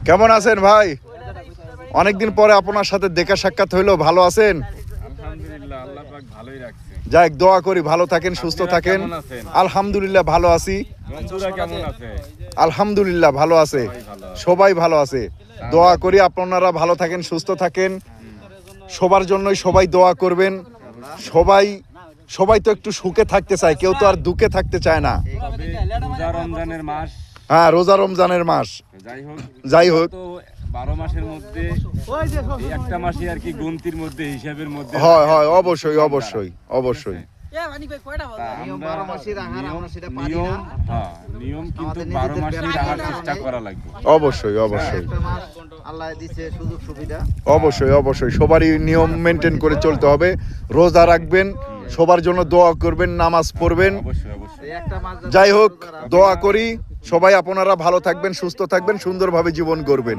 কেমন আছেন ভাই? অনেকদিন পরে আপনার সাথে দেখা সাক্ষাৎ হইলো, ভালো আছেন? আলহামদুলিল্লাহ, আল্লাহ পাক ভালোই রাখছে। যাক, দোয়া করি ভালো থাকেন, সুস্থ আপনারা থাকেন। কেমন আছেন? আলহামদুলিল্লাহ ভালো আছি। বন্ধুরা কেমন আছে? আলহামদুলিল্লাহ ভালো আছে, সবাই ভালো আছে। দোয়া করি আপনারা ভালো থাকেন, সুস্থ থাকেন। সবার জন্যই সবাই দোয়া করবেন। সবাই তো একটু সুখে থাকতে চায়, কেউ তো আর দুঃখে থাকতে চায় না। তবে রোজা রমজানের মাস, হ্যাঁ, রোজা রমজানের মাস। যাই হোক। তো 12 মাসের মধ্যে এই একটা মাসই আর কি গুনতির মধ্যে, হিসাবের মধ্যে। হয় হয়, অবশ্যই অবশ্যই অবশ্যই। তা আমরা নিয়ম কিন্তু 12 মাসই রাখার চেষ্টা করা লাগবে। অবশ্যই অবশ্যই একটা মাস আল্লাহ দিছে সুযোগ সুবিধা। অবশ্যই অবশ্যই সবারই নিয়ম মেনটেন করে চলতে হবে। রোজা রাখবেন, সবার জন্য দোয়া করবেন, নামাজ পড়বেন। অবশ্যই অবশ্যই। এই একটা মাস যাই হোক, দোয়া করি সবাই আপনারা ভালো থাকবেন, সুস্থ থাকবেন, সুন্দরভাবে জীবন করবেন।